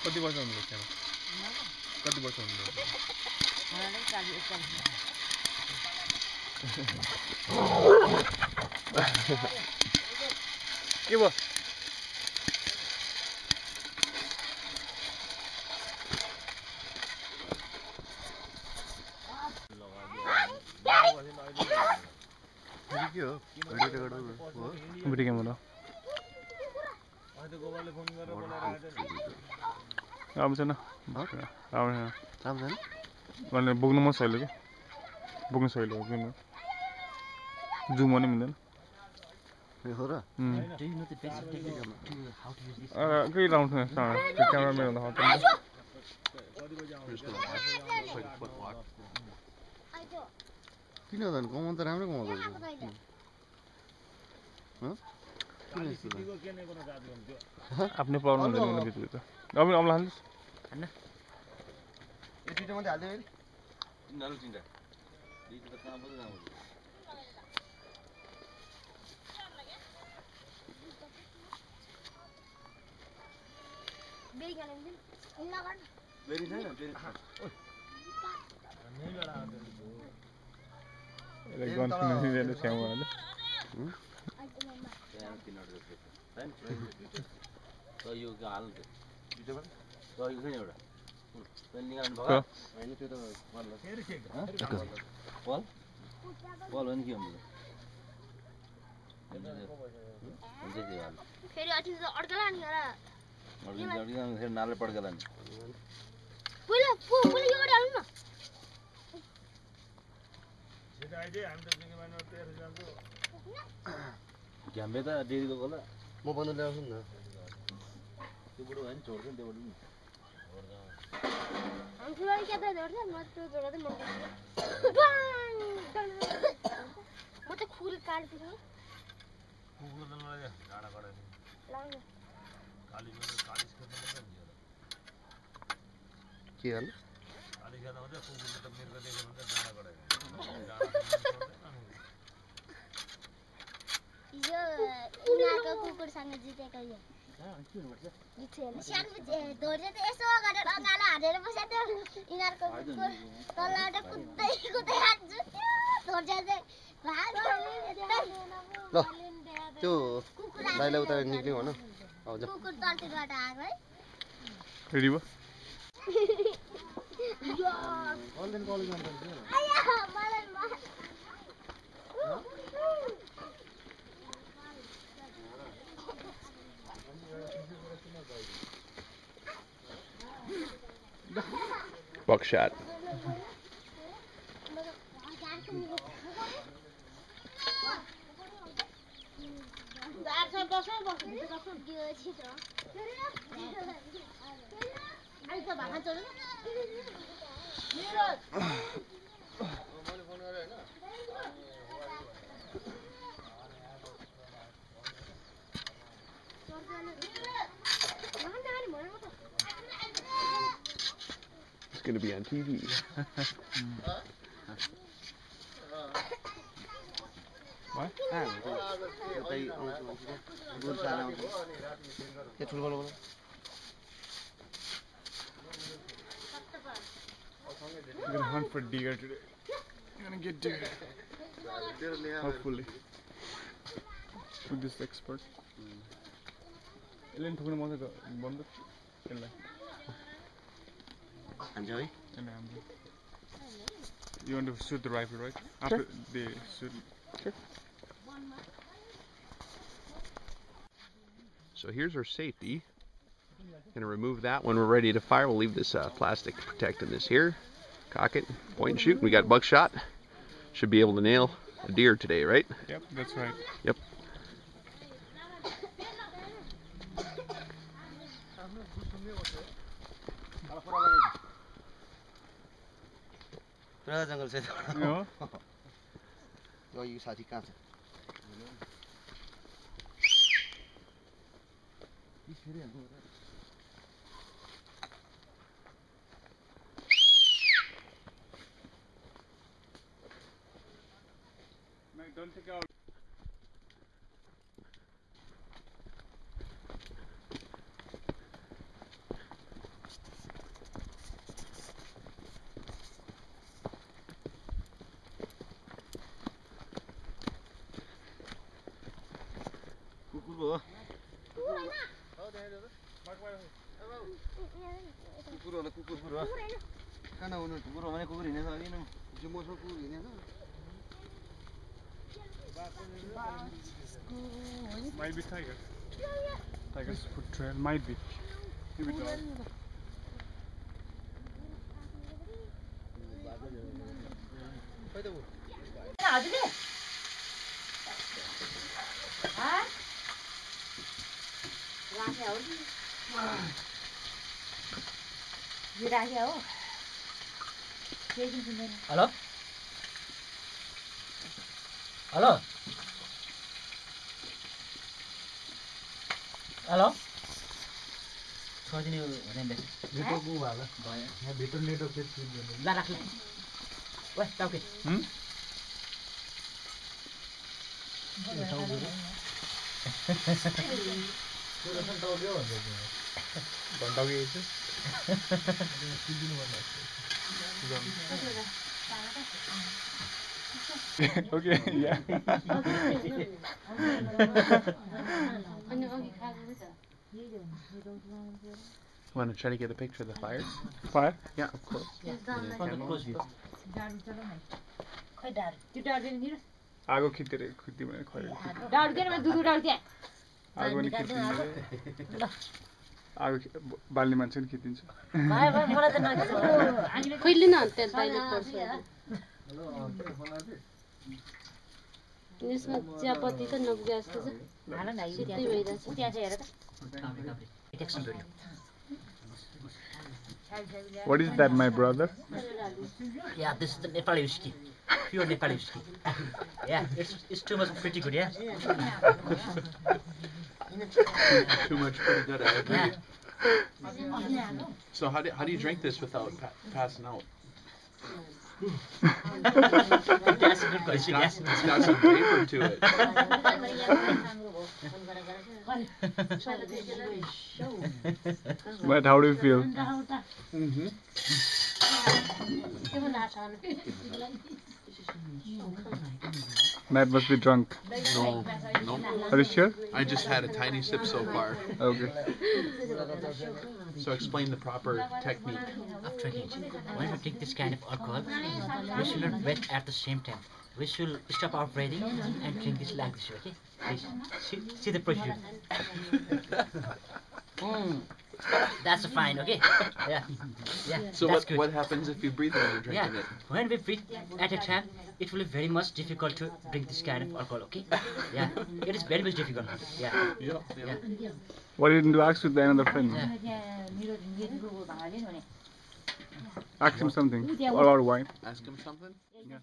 कति वर्ष हुनुहुन्छ त्यहाँ कति वर्ष हुनुहुन्छ के भयो के हो भिडियो क्यामेरा राम्रो छैन राम्रो छैन भने बोक्नु म सहिलो के बोक्नु सहिलो हो किन जुम पनि मिल्दैन केही लाउँछ क्यामेरा मेरो किन झन् कमाउनु त राम्रै कमाउँदो आफ्नै प्रब्लम हुँदैन भित्र अब अम्ला हाल्नुहोस् नाले पड्केला नि घ्याम्बे त डेरीको होला म बन्द ल्याउँछु नि त्यो बुढो भयो नि छोड्छ नि त्यो बुढो के हाल कुकुरसँग जितेको यो धोर्जे त यसो गरेर अगाडि हालेर बसेको थियो यिनीहरूको कुकुर तलबाट कुद्दै कुद्दै हान्छु धोर्जे चाहिँ ल त्यो दाइलाई उता निक्ल्यो भन कुकुर तल्तीबाट आएको है रेडी भयो Buckshot. It's going to be on TV. What? I'm going to hunt for deer today. I'm going to get deer. Hopefully. With this expert. Enjoy. You want to shoot the rifle, right? After they shoot. Sure. So here's our safety. Gonna remove that when we're ready to fire. We'll leave this plastic protecting this here. Cock it, point and shoot. We got buckshot. Should be able to nail a deer today, right? Yep, that's right. Yep. जंगल से यो साथी कहाँ छ Don't take out. कुकुर होला कुकुर कहाँ नहुनु कुकुर हो भने कुकुर हिँड्न सक्दैन जो मसँग कुकुर हिँडेछ Might be tiger. Tiger's foot trail might be. Maybe dog. खै त ऊ हजुरले राख्या हो यो राख्या हो केही पनि सुन्दैन हेलो हेलो हेलो छोडिदिने हुँदैन भित्र गु होला यहाँ भित्र नेटवर्क चाहिँ सुन्दैन ला राख्ला ओए टाउके Okay, yeah. Want to try to get a picture of the fire? Fire? Yeah, of course. Close view खै डाड त्यो डाड्दैन नि आगो खिच्दै भने खै डाड्दैन मैले दुध डाड त्यहाँ आगो नि खिचिन्छ आगो बाल्ने मान्छे नि खिचिन्छ भाइ भाइ मलाई त नखिच कहिले न त्यहाँ बाहिर पर्छ यसमा चियापत्ती त नपुगे जस्तो छ हाल न यो सिधै भइरहेछ त्यहाँ चाहिँ हेर त detection video What is that, my brother? Yeah, this is the Nepali whiskey. Pure Nepali whiskey. Yeah, it's too much pretty good, yeah? Too much pretty good, I agree. Yeah. So how do you drink this without passing out? That's a good question, yes. It's got some flavor to it. But how do you feel? Mm-hmm. Matt must be drunk. No, no. Are you sure? I just had a tiny sip so far. Okay. So explain the proper technique. Of drinking. When we drink this kind of alcohol, we should not wet at the same time. We should stop our breathing and drink this like this, okay? Please, see the procedure. That's fine, okay? Yeah. So that's good. what happens if you breathe when you're drinking Yeah, it? when we breathe at a time, it will be very much difficult to drink this kind of alcohol, okay? Yeah, it is very much difficult. Yeah. Yeah. What didn't you ask with the another friend? Ask him something. Or wine. Ask him something? Yeah.